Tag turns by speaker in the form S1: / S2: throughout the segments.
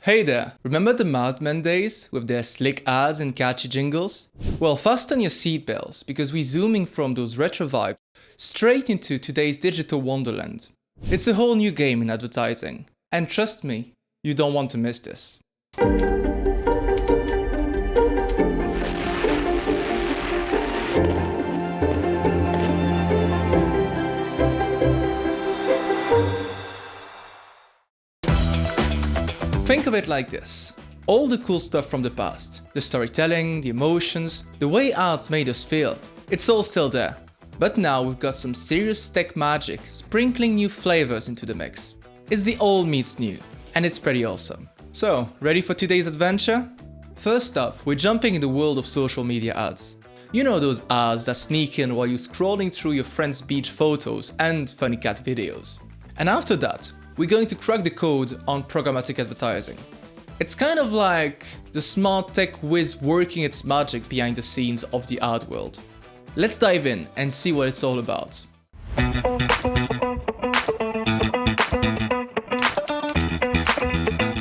S1: Hey there, remember the Mad Men days with their slick ads and catchy jingles? Well, fasten your seatbelts because we're zooming from those retro vibes straight into today's digital wonderland. It's a whole new game in advertising, and trust me, you don't want to miss this. Think of it like this. All the cool stuff from the past, the storytelling, the emotions, the way ads made us feel, it's all still there. But now we've got some serious tech magic sprinkling new flavors into the mix. It's the old meets new, and it's pretty awesome. So, ready for today's adventure? First up, we're jumping in the world of social media ads. You know those ads that sneak in while you're scrolling through your friends' beach photos and funny cat videos. And after that, we're going to crack the code on programmatic advertising. It's kind of like the smart tech whiz working its magic behind the scenes of the ad world. Let's dive in and see what it's all about.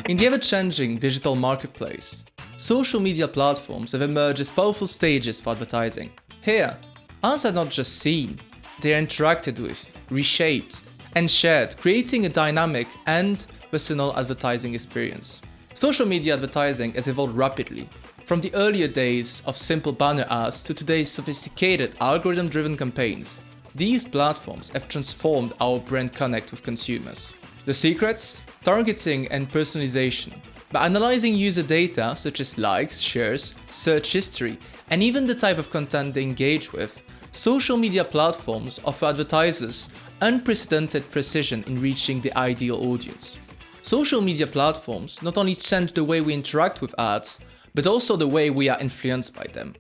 S1: In the ever-changing digital marketplace, social media platforms have emerged as powerful stages for advertising. Here, ads are not just seen, they're interacted with, reshaped, and shared, creating a dynamic and personal advertising experience. Social media advertising has evolved rapidly, from the earlier days of simple banner ads to today's sophisticated algorithm-driven campaigns. These platforms have transformed our brand connect with consumers. The secrets? Targeting and personalization. By analyzing user data such as likes, shares, search history, and even the type of content they engage with, social media platforms offer advertisers unprecedented precision in reaching the ideal audience. Social media platforms not only change the way we interact with ads, but also the way we are influenced by them.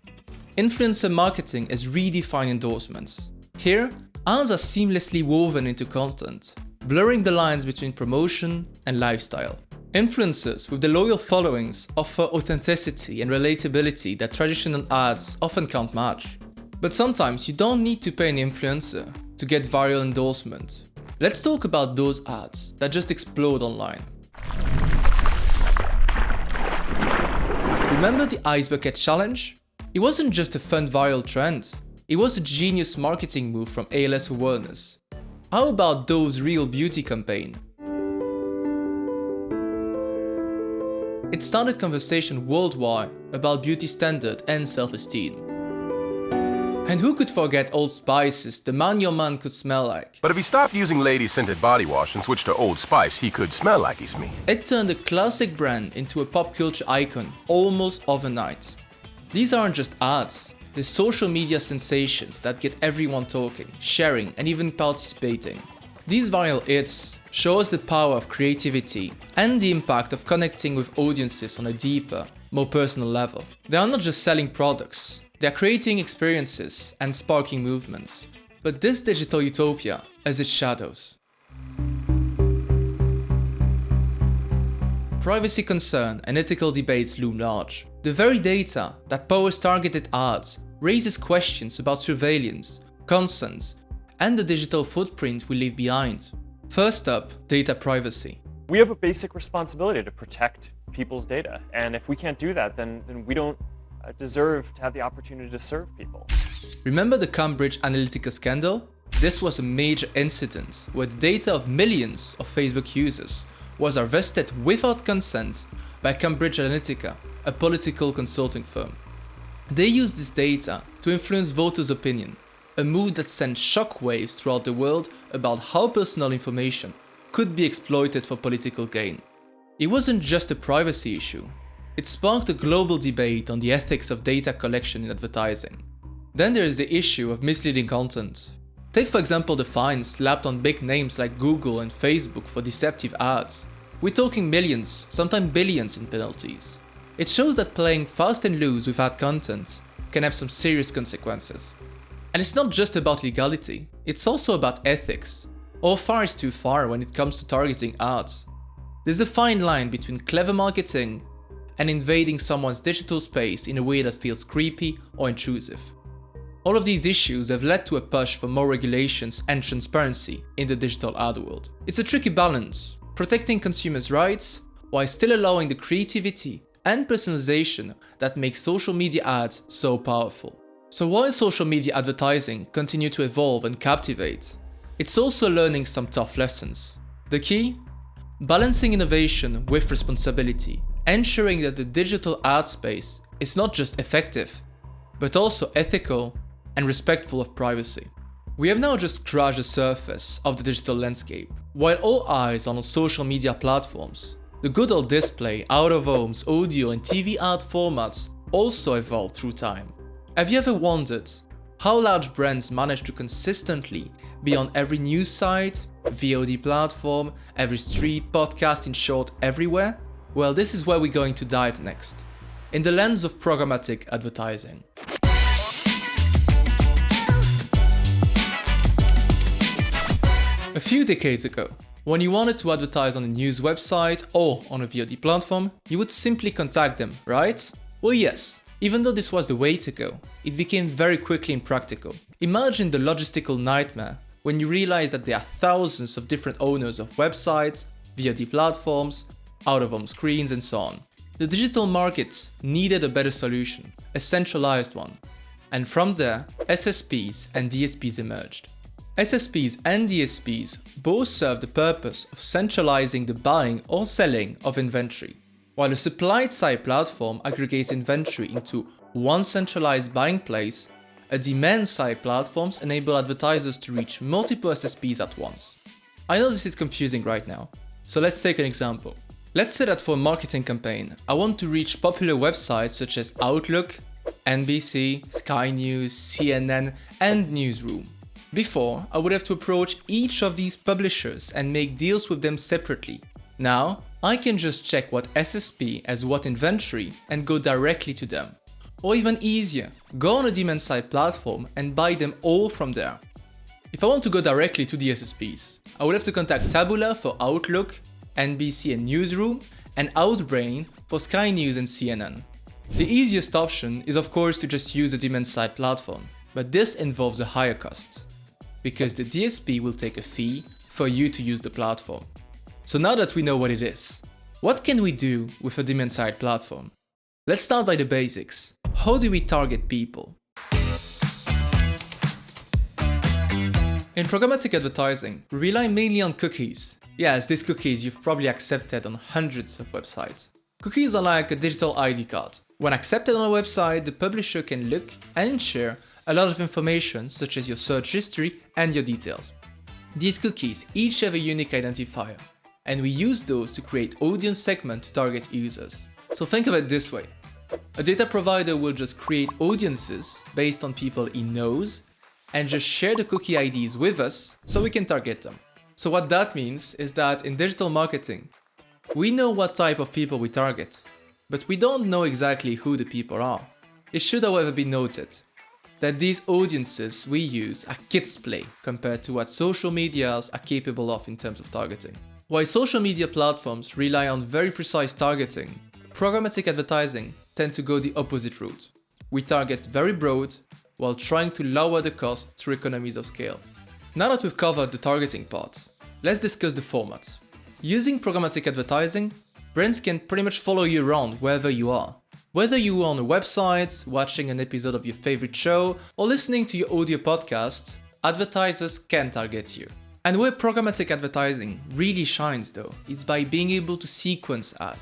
S1: Influencer marketing has redefined endorsements. Here, ads are seamlessly woven into content, blurring the lines between promotion and lifestyle. Influencers with the loyal followings offer authenticity and relatability that traditional ads often can't match. But sometimes you don't need to pay an influencer to get viral endorsement. Let's talk about those ads that just explode online. Remember the Ice Bucket Challenge? It wasn't just a fun viral trend, it was a genius marketing move from ALS Awareness. How about Dove's Real Beauty campaign? It started conversation worldwide about beauty standard and self-esteem. And who could forget Old Spice's The Man Your Man Could Smell Like?
S2: But if he stopped using lady-scented body wash and switched to Old Spice, he could smell like he's me.
S1: It turned a classic brand into a pop culture icon almost overnight. These aren't just ads, they're social media sensations that get everyone talking, sharing, and even participating. These viral hits show us the power of creativity and the impact of connecting with audiences on a deeper, more personal level. They are not just selling products, they are creating experiences and sparking movements. But this digital utopia has its shadows. Privacy concern and ethical debates loom large. The very data that powers targeted ads raises questions about surveillance, consent, and the digital footprint we leave behind. First up, data privacy.
S3: We have a basic responsibility to protect people's data, and if we can't do that, then we don't deserve to have the opportunity to serve people.
S1: Remember the Cambridge Analytica scandal? This was a major incident where the data of millions of Facebook users was harvested without consent by Cambridge Analytica, a political consulting firm. They used this data to influence voters' opinion, a move that sent shockwaves throughout the world about how personal information could be exploited for political gain. It wasn't just a privacy issue. It sparked a global debate on the ethics of data collection in advertising. Then there is the issue of misleading content. Take for example the fines slapped on big names like Google and Facebook for deceptive ads. We're talking millions, sometimes billions in penalties. It shows that playing fast and loose with ad content can have some serious consequences. And it's not just about legality, it's also about ethics. How far is too far when it comes to targeting ads? There's a fine line between clever marketing and invading someone's digital space in a way that feels creepy or intrusive. All of these issues have led to a push for more regulations and transparency in the digital ad world. It's a tricky balance, protecting consumers' rights while still allowing the creativity and personalization that makes social media ads so powerful. So while social media advertising continue to evolve and captivate, it's also learning some tough lessons. The key? Balancing innovation with responsibility, ensuring that the digital ad space is not just effective, but also ethical and respectful of privacy. We have now just scratched the surface of the digital landscape. While all eyes are on social media platforms, the good old display, out-of-homes, audio and TV ad formats also evolved through time. Have you ever wondered how large brands manage to consistently be on every news site, VOD platform, every street, podcast, in short, everywhere? Well, this is where we're going to dive next, in the lens of programmatic advertising. A few decades ago, when you wanted to advertise on a news website or on a VOD platform, you would simply contact them, right? Well, yes. Even though this was the way to go, it became very quickly impractical. Imagine the logistical nightmare when you realize that there are thousands of different owners of websites, VOD platforms, out-of-home screens, and so on. The digital market needed a better solution, a centralized one. And from there, SSPs and DSPs emerged. SSPs and DSPs both serve the purpose of centralizing the buying or selling of inventory, while a supply-side platform aggregates inventory into one centralized buying place. A demand-side platforms enable advertisers to reach multiple SSPs at once. I know this is confusing right now, so let's take an example. Let's say that for a marketing campaign, I want to reach popular websites such as Outlook, NBC, Sky News, CNN, and Newsroom. Before, I would have to approach each of these publishers and make deals with them separately. Now, I can just check what SSP has what inventory and go directly to them. Or even easier, go on a demand-side platform and buy them all from there. If I want to go directly to the SSPs, I would have to contact Taboola for Outlook, NBC and Newsroom, and Outbrain for Sky News and CNN. The easiest option is of course to just use a demand-side platform, but this involves a higher cost, because the DSP will take a fee for you to use the platform. So now that we know what it is, what can we do with a demand-side platform? Let's start by the basics. How do we target people? In programmatic advertising, we rely mainly on cookies. Yes, these cookies you've probably accepted on hundreds of websites. Cookies are like a digital ID card. When accepted on a website, the publisher can look and share a lot of information such as your search history and your details. These cookies each have a unique identifier, and we use those to create audience segment to target users. So think of it this way. A data provider will just create audiences based on people he knows and just share the cookie IDs with us so we can target them. So what that means is that in digital marketing, we know what type of people we target, but we don't know exactly who the people are. It should however be noted that these audiences we use are kids play compared to what social medias are capable of in terms of targeting. While social media platforms rely on very precise targeting, programmatic advertising tend to go the opposite route. We target very broad while trying to lower the cost through economies of scale. Now that we've covered the targeting part, let's discuss the format. Using programmatic advertising, brands can pretty much follow you around wherever you are. Whether you are on a website, watching an episode of your favorite show, or listening to your audio podcast, advertisers can target you. And where programmatic advertising really shines though, is by being able to sequence ad,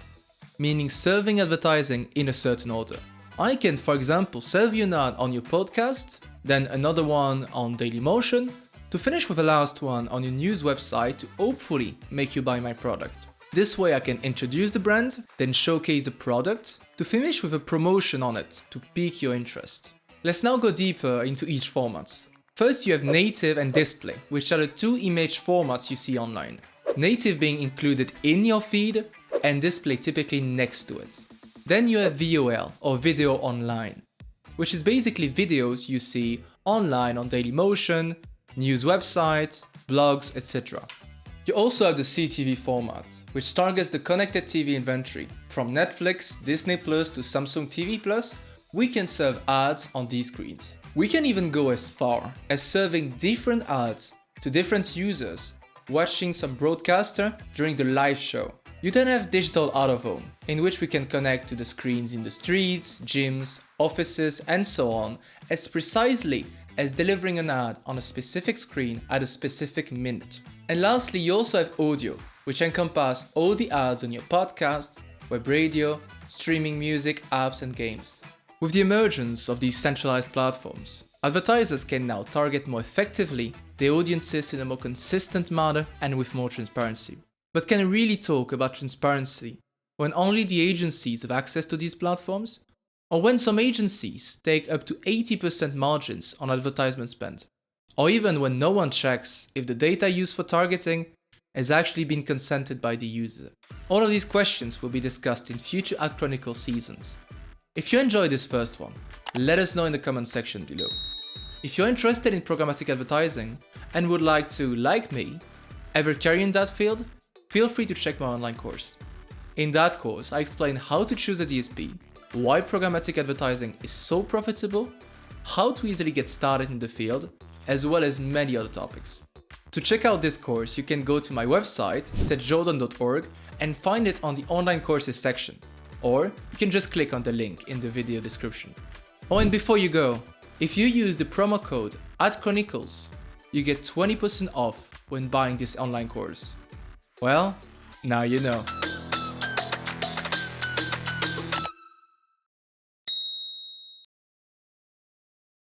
S1: meaning serving advertising in a certain order. I can, for example, serve you an ad on your podcast, then another one on Dailymotion, to finish with the last one on your news website to hopefully make you buy my product. This way I can introduce the brand, then showcase the product, to finish with a promotion on it to pique your interest. Let's now go deeper into each format. First you have native and display, which are the two image formats you see online. Native being included in your feed and display typically next to it. Then you have VOL or video online, which is basically videos you see online on Dailymotion, news websites, blogs, etc. You also have the CTV format, which targets the connected TV inventory. From Netflix, Disney Plus to Samsung TV Plus, we can serve ads on these screens. We can even go as far as serving different ads to different users watching some broadcaster during the live show. You then have digital out-of-home, in which we can connect to the screens in the streets, gyms, offices, and so on, as precisely as delivering an ad on a specific screen at a specific minute. And lastly, you also have audio, which encompass all the ads on your podcast, web radio, streaming music, apps, and games. With the emergence of these centralized platforms, advertisers can now target more effectively their audiences in a more consistent manner and with more transparency. But can we really talk about transparency when only the agencies have access to these platforms? Or when some agencies take up to 80% margins on advertisement spend? Or even when no one checks if the data used for targeting has actually been consented by the user? All of these questions will be discussed in future Ad Chronicle seasons. If you enjoyed this first one, let us know in the comment section below. If you're interested in programmatic advertising and would like to, like me, ever career in that field, feel free to check my online course. In that course, I explain how to choose a DSP, why programmatic advertising is so profitable, how to easily get started in the field, as well as many other topics. To check out this course, you can go to my website, tedjordan.org, and find it on the online courses section, or you can just click on the link in the video description. Oh, and before you go, if you use the promo code ADCHRONICLES, you get 20% off when buying this online course. Well, now you know.